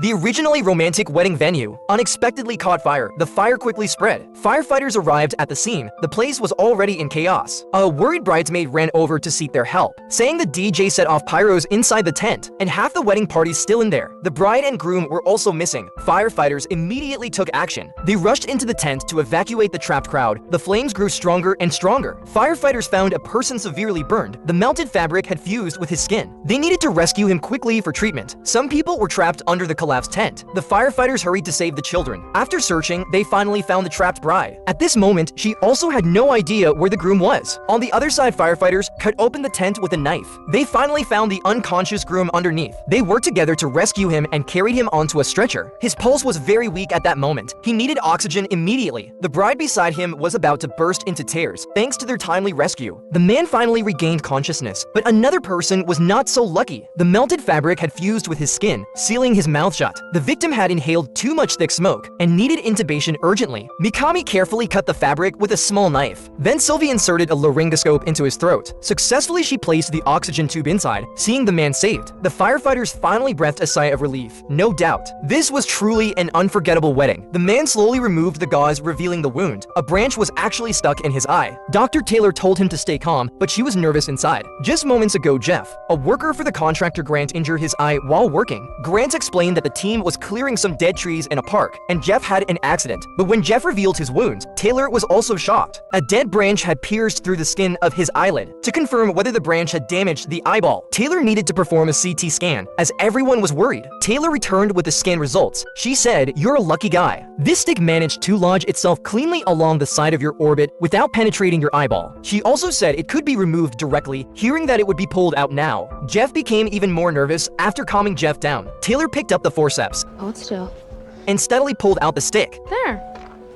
The originally romantic wedding venue unexpectedly caught fire. The fire quickly spread. Firefighters arrived at the scene. The place was already in chaos. A worried bridesmaid ran over to seek their help, saying the DJ set off pyros inside the tent, and half the wedding party's still in there. The bride and groom were also missing. Firefighters immediately took action. They rushed into the tent to evacuate the trapped crowd. The flames grew stronger and stronger. Firefighters found a person severely burned. The melted fabric had fused with his skin. They needed to rescue him quickly for treatment. Some people were trapped under the collapsed tent. The firefighters hurried to save the children. After searching, they finally found the trapped bride. At this moment, she also had no idea where the groom was. On the other side, firefighters cut open the tent with a knife. They finally found the unconscious groom underneath. They worked together to rescue him and carried him onto a stretcher. His pulse was very weak at that moment. He needed oxygen immediately. The bride beside him was about to burst into tears, thanks to their timely rescue. The man finally regained consciousness, but another person was not so lucky. The melted fabric had fused with his skin, sealing his mouth shut. The victim had inhaled too much thick smoke and needed intubation urgently. Mikami carefully cut the fabric with a small knife. Then Sylvie inserted a laryngoscope into his throat. Successfully, she placed the oxygen tube inside. Seeing the man saved, the firefighters finally breathed a sigh of relief. No doubt, this was truly an unforgettable wedding. The man slowly removed the gauze, revealing the wound. A branch was actually stuck in his eye. Dr. Taylor told him to stay calm, but she was nervous inside. Just moments ago, Jeff, a worker for the contractor Grant, injured his eye while working. Grant explained that the team was clearing some dead trees in a park, and Jeff had an accident. But when Jeff revealed his wounds, Taylor was also shocked. A dead branch had pierced through the skin of his eyelid. To confirm whether the branch had damaged the eyeball, Taylor needed to perform a CT scan, as everyone was worried. Taylor returned with the scan results. She said, "You're a lucky guy. This stick managed to lodge itself cleanly along the side of your orbit without penetrating your eyeball." She also said it could be removed directly. Hearing that it would be pulled out now, Jeff became even more nervous. After calming Jeff down, Taylor picked up the forceps Hold still. and steadily pulled out the stick. There.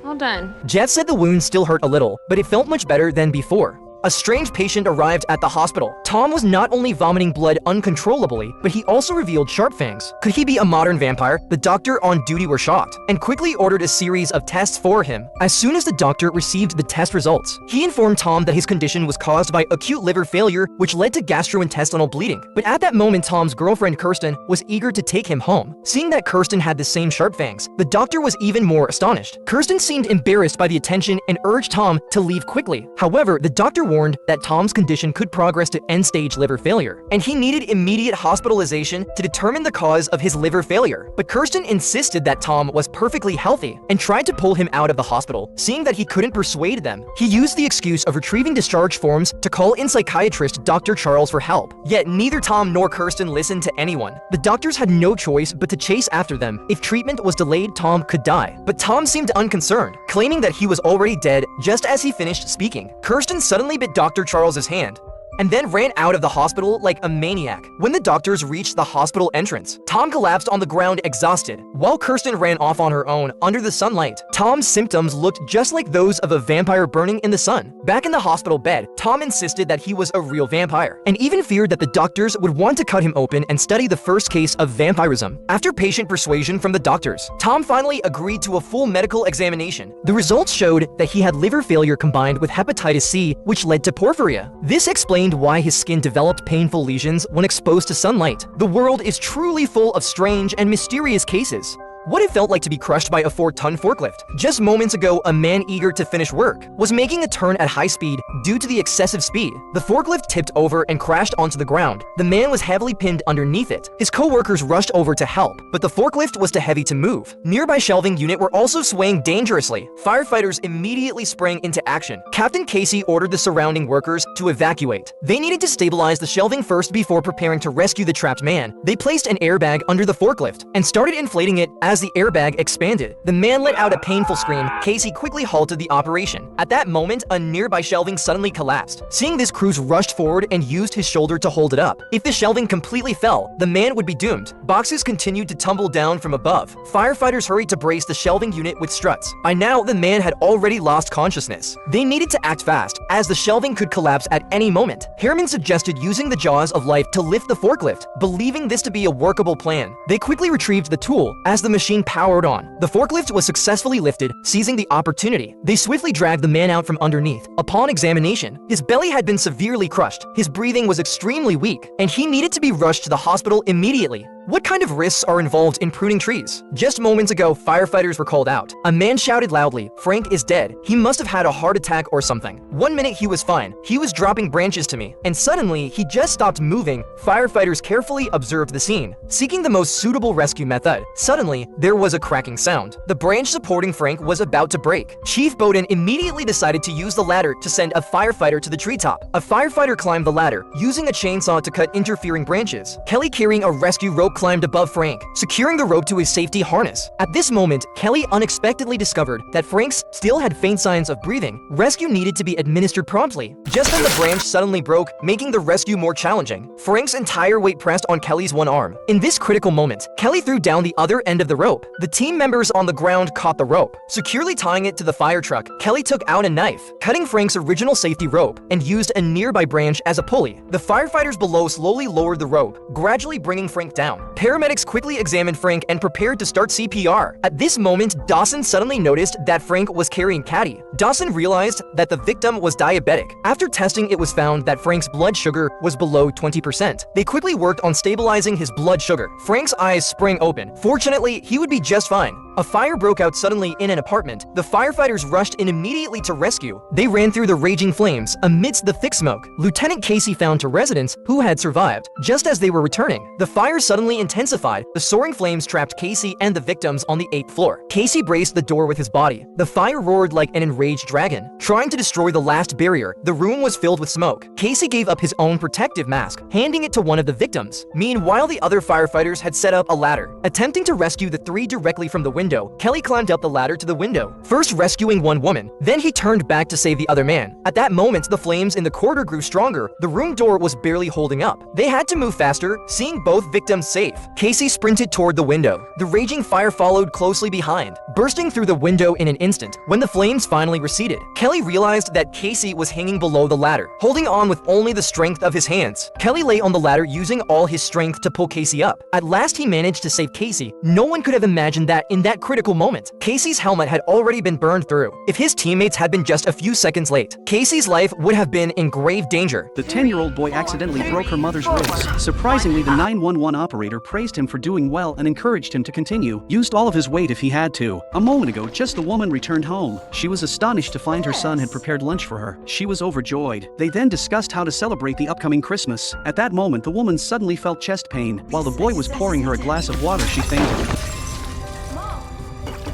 All done. Jeff said the wound still hurt a little, but it felt much better than before. A strange patient arrived at the hospital. Tom was not only vomiting blood uncontrollably, but he also revealed sharp fangs. Could he be a modern vampire? The doctor on duty were shocked and quickly ordered a series of tests for him. As soon as the doctor received the test results, he informed Tom that his condition was caused by acute liver failure, which led to gastrointestinal bleeding. But at that moment, Tom's girlfriend Kirsten was eager to take him home. Seeing that Kirsten had the same sharp fangs, the doctor was even more astonished. Kirsten seemed embarrassed by the attention and urged Tom to leave quickly. However, the doctor warned that Tom's condition could progress to end-stage liver failure, and he needed immediate hospitalization to determine the cause of his liver failure. But Kirsten insisted that Tom was perfectly healthy and tried to pull him out of the hospital. Seeing that he couldn't persuade them, he used the excuse of retrieving discharge forms to call in psychiatrist Dr. Charles for help. Yet neither Tom nor Kirsten listened to anyone. The doctors had no choice but to chase after them. If treatment was delayed, Tom could die. But Tom seemed unconcerned, claiming that he was already dead just as he finished speaking. Kirsten suddenly bit Dr. Charles's hand and then ran out of the hospital like a maniac. When the doctors reached the hospital entrance, Tom collapsed on the ground exhausted, while Kirsten ran off on her own under the sunlight. Tom's symptoms looked just like those of a vampire burning in the sun. Back in the hospital bed, Tom insisted that he was a real vampire, and even feared that the doctors would want to cut him open and study the first case of vampirism. After patient persuasion from the doctors, Tom finally agreed to a full medical examination. The results showed that he had liver failure combined with hepatitis C, which led to porphyria. This explained why his skin developed painful lesions when exposed to sunlight. The world is truly full of strange and mysterious cases. What it felt like to be crushed by a 4-ton forklift. Just moments ago, a man eager to finish work was making a turn at high speed due to the excessive speed. The forklift tipped over and crashed onto the ground. The man was heavily pinned underneath it. His co-workers rushed over to help, but the forklift was too heavy to move. Nearby shelving unit were also swaying dangerously. Firefighters immediately sprang into action. Captain Casey ordered the surrounding workers to evacuate. They needed to stabilize the shelving first before preparing to rescue the trapped man. They placed an airbag under the forklift and started inflating it. As the airbag expanded, the man let out a painful scream. Casey quickly halted the operation. At that moment, a nearby shelving suddenly collapsed. Seeing this, crews rushed forward and used his shoulder to hold it up. If the shelving completely fell, the man would be doomed. Boxes continued to tumble down from above. Firefighters hurried to brace the shelving unit with struts. By now, the man had already lost consciousness. They needed to act fast, as the shelving could collapse at any moment. Harriman suggested using the jaws of life to lift the forklift, believing this to be a workable plan. They quickly retrieved the tool as the machine powered on. The forklift was successfully lifted, seizing the opportunity. They swiftly dragged the man out from underneath. Upon examination, his belly had been severely crushed. His breathing was extremely weak, and he needed to be rushed to the hospital immediately. What kind of risks are involved in pruning trees? Just moments ago, firefighters were called out. A man shouted loudly, "Frank is dead. He must have had a heart attack or something. 1 minute he was fine. He was dropping branches to me, and suddenly he just stopped moving." Firefighters carefully observed the scene, seeking the most suitable rescue method. Suddenly, there was a cracking sound. The branch supporting Frank was about to break. Chief Bowden immediately decided to use the ladder to send a firefighter to the treetop. A firefighter climbed the ladder, using a chainsaw to cut interfering branches. Kelly, carrying a rescue rope, climbed above Frank, securing the rope to his safety harness. At this moment, Kelly unexpectedly discovered that Frank still had faint signs of breathing. Rescue needed to be administered promptly. Just then, the branch suddenly broke, making the rescue more challenging. Frank's entire weight pressed on Kelly's one arm. In this critical moment, Kelly threw down the other end of the rope. The team members on the ground caught the rope. Securely tying it to the fire truck, Kelly took out a knife, cutting Frank's original safety rope, and used a nearby branch as a pulley. The firefighters below slowly lowered the rope, gradually bringing Frank down. Paramedics quickly examined Frank and prepared to start CPR. At this moment, Dawson suddenly noticed that Frank was carrying Caddy. Dawson realized that the victim was diabetic. After testing, it was found that Frank's blood sugar was below 20%. They quickly worked on stabilizing his blood sugar. Frank's eyes sprang open. Fortunately, he would be just fine. A fire broke out suddenly in an apartment. The firefighters rushed in immediately to rescue. They ran through the raging flames amidst the thick smoke. Lieutenant Casey found two residents who had survived. Just as they were returning, the fire suddenly intensified. The soaring flames trapped Casey and the victims on the 8th floor. Casey braced the door with his body. The fire roared like an enraged dragon, trying to destroy the last barrier. The room was filled with smoke. Casey gave up his own protective mask, handing it to one of the victims. Meanwhile, the other firefighters had set up a ladder, attempting to rescue the three directly from the window. Kelly climbed up the ladder to the window, first rescuing one woman. Then he turned back to save the other man. At that moment, the flames in the corridor grew stronger. The room door was barely holding up. They had to move faster, seeing both victims safe. Casey sprinted toward the window. The raging fire followed closely behind, bursting through the window in an instant. When the flames finally receded, Kelly realized that Casey was hanging below the ladder, holding on with only the strength of his hands. Kelly lay on the ladder, using all his strength to pull Casey up. At last, he managed to save Casey. No one could have imagined that in that critical moment, Casey's helmet had already been burned through. If his teammates had been just a few seconds late, Casey's life would have been in grave danger. The 10-year-old boy accidentally broke her mother's ribs. Surprisingly, the 911 operator praised him for doing well and encouraged him to continue. Used all of his weight if he had to. A moment ago, just the woman returned home. She was astonished to find her son had prepared lunch for her. She was overjoyed. They then discussed how to celebrate the upcoming Christmas. At that moment, the woman suddenly felt chest pain. While the boy was pouring her a glass of water, she fainted.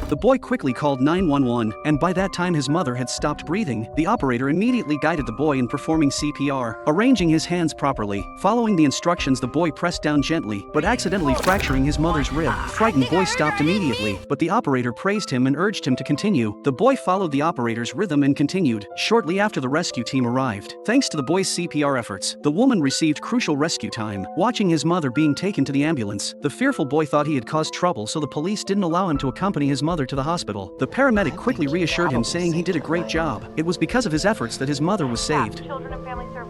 The boy quickly called 911, and by that time his mother had stopped breathing. The operator immediately guided the boy in performing CPR, arranging his hands properly. Following the instructions, the boy pressed down gently, but accidentally fracturing his mother's rib. Frightened boy stopped immediately, but the operator praised him and urged him to continue. The boy followed the operator's rhythm and continued. Shortly after, the rescue team arrived. Thanks to the boy's CPR efforts, the woman received crucial rescue time. Watching his mother being taken to the ambulance, the fearful boy thought he had caused trouble, so the police didn't allow him to accompany his mother to the hospital. The paramedic quickly reassured him, saying he did a great job. It was because of his efforts that his mother was saved. Children and Family Services.